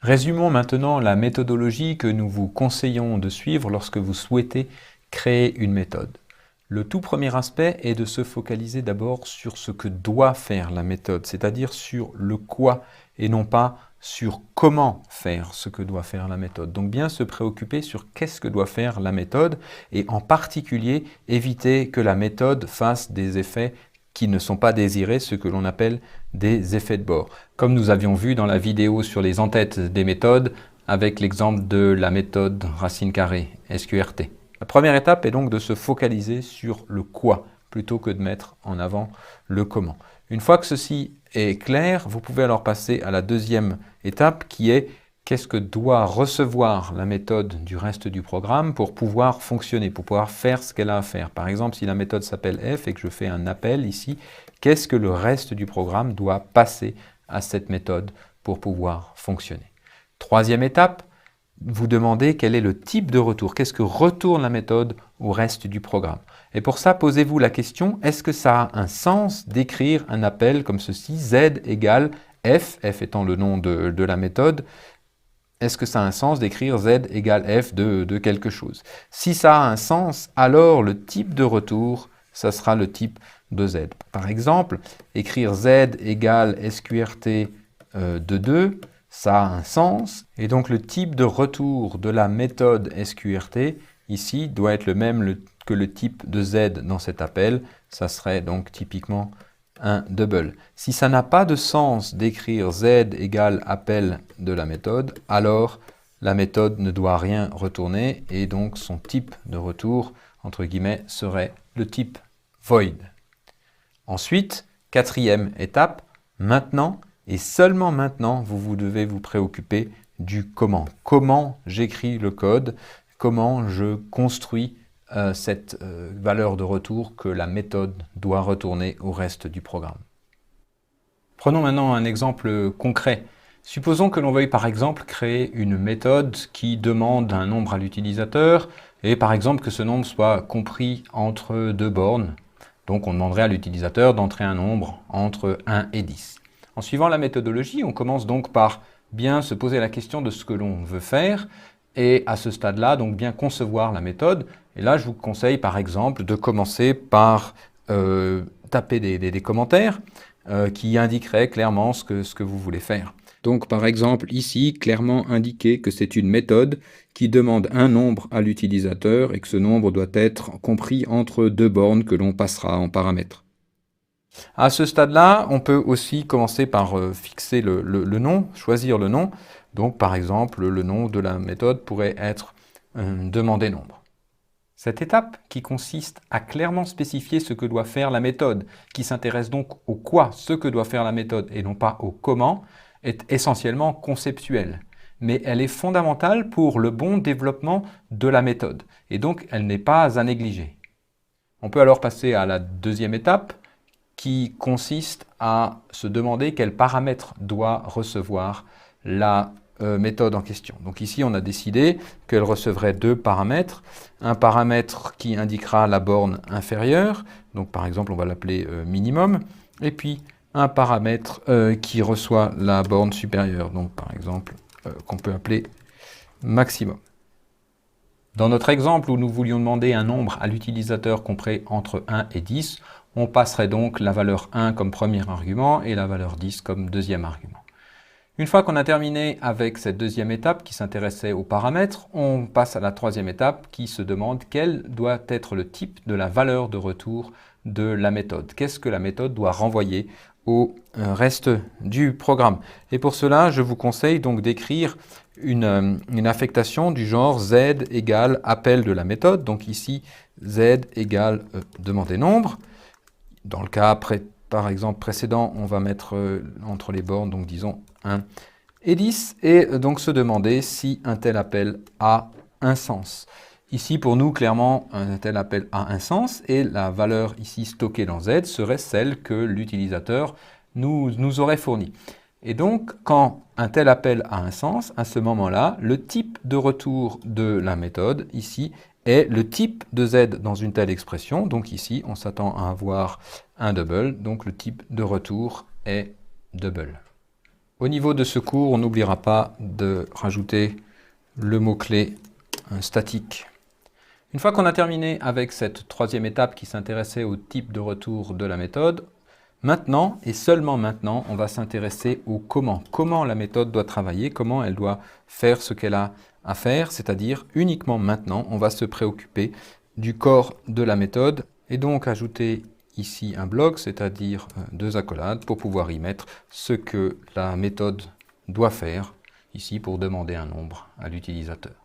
Résumons maintenant la méthodologie que nous vous conseillons de suivre lorsque vous souhaitez créer une méthode. Le tout premier aspect est de se focaliser d'abord sur ce que doit faire la méthode, c'est-à-dire sur le quoi et non pas sur comment faire ce que doit faire la méthode. Donc bien se préoccuper sur qu'est-ce que doit faire la méthode et en particulier éviter que la méthode fasse des effets qui ne sont pas désirés, ce que l'on appelle des effets de bord. Comme nous avions vu dans la vidéo sur les entêtes des méthodes avec l'exemple de la méthode racine carrée, SQRT. La première étape est donc de se focaliser sur le quoi plutôt que de mettre en avant le comment. Une fois que ceci est clair, vous pouvez alors passer à la deuxième étape qui est qu'est-ce que doit recevoir la méthode du reste du programme pour pouvoir fonctionner, pour pouvoir faire ce qu'elle a à faire. Par exemple, si la méthode s'appelle f et que je fais un appel ici, qu'est-ce que le reste du programme doit passer à cette méthode pour pouvoir fonctionner. Troisième étape, vous demandez quel est le type de retour, qu'est-ce que retourne la méthode au reste du programme. Et pour ça, posez-vous la question, est-ce que ça a un sens d'écrire un appel comme ceci, z égale f, f étant le nom de la méthode, est-ce que ça a un sens d'écrire z égale f de quelque chose? Si ça a un sens, alors le type de retour, ça sera le type de z. Par exemple, écrire z égale sqrt de 2, ça a un sens, et donc le type de retour de la méthode sqrt, ici, doit être le même que le type de z dans cet appel, ça serait donc typiquement un double. Si ça n'a pas de sens d'écrire z égale appel de la méthode, alors la méthode ne doit rien retourner et donc son type de retour, entre guillemets, serait le type void. Ensuite, quatrième étape, maintenant et seulement maintenant, vous devez vous préoccuper du comment. Comment j'écris le code, comment je construis cette valeur de retour que la méthode doit retourner au reste du programme. Prenons maintenant un exemple concret. Supposons que l'on veuille par exemple créer une méthode qui demande un nombre à l'utilisateur et par exemple que ce nombre soit compris entre deux bornes. Donc on demanderait à l'utilisateur d'entrer un nombre entre 1 et 10. En suivant la méthodologie, on commence donc par bien se poser la question de ce que l'on veut faire et à ce stade-là, donc bien concevoir la méthode. Et là, je vous conseille par exemple de commencer par taper des commentaires qui indiqueraient clairement ce que vous voulez faire. Donc par exemple ici, clairement indiquer que c'est une méthode qui demande un nombre à l'utilisateur et que ce nombre doit être compris entre deux bornes que l'on passera en paramètres. À ce stade-là, on peut aussi commencer par fixer le nom, choisir le nom. Donc par exemple, le nom de la méthode pourrait être demander nombre. Cette étape, qui consiste à clairement spécifier ce que doit faire la méthode, qui s'intéresse donc au quoi, ce que doit faire la méthode, et non pas au comment, est essentiellement conceptuelle. Mais elle est fondamentale pour le bon développement de la méthode, et donc elle n'est pas à négliger. On peut alors passer à la deuxième étape, qui consiste à se demander quels paramètres doit recevoir la méthode en question. Donc ici, on a décidé qu'elle recevrait deux paramètres. Un paramètre qui indiquera la borne inférieure, donc par exemple, on va l'appeler minimum, et puis un paramètre qui reçoit la borne supérieure, donc par exemple, qu'on peut appeler maximum. Dans notre exemple où nous voulions demander un nombre à l'utilisateur compris entre 1 et 10, on passerait donc la valeur 1 comme premier argument et la valeur 10 comme deuxième argument. Une fois qu'on a terminé avec cette deuxième étape qui s'intéressait aux paramètres, on passe à la troisième étape qui se demande quel doit être le type de la valeur de retour de la méthode. Qu'est-ce que la méthode doit renvoyer au reste du programme. Et pour cela, je vous conseille donc d'écrire une affectation du genre z égale appel de la méthode. Donc ici, z égale demander nombre. Dans le cas par exemple précédent, on va mettre entre les bornes, donc disons 1 et 10, et donc se demander si un tel appel a un sens. Ici, pour nous, clairement, un tel appel a un sens, et la valeur ici stockée dans Z serait celle que l'utilisateur nous aurait fournie. Et donc, quand un tel appel a un sens, à ce moment-là, le type de retour de la méthode, ici, est le type de Z dans une telle expression. Donc ici, on s'attend à avoir un double, donc le type de retour est double. Au niveau de ce cours, on n'oubliera pas de rajouter le mot-clé statique. Une fois qu'on a terminé avec cette troisième étape qui s'intéressait au type de retour de la méthode, maintenant, et seulement maintenant, on va s'intéresser au comment. Comment la méthode doit travailler, comment elle doit faire ce qu'elle a à faire, c'est-à-dire uniquement maintenant, on va se préoccuper du corps de la méthode et donc ajouter ici un bloc, c'est-à-dire deux accolades pour pouvoir y mettre ce que la méthode doit faire, ici pour demander un nombre à l'utilisateur.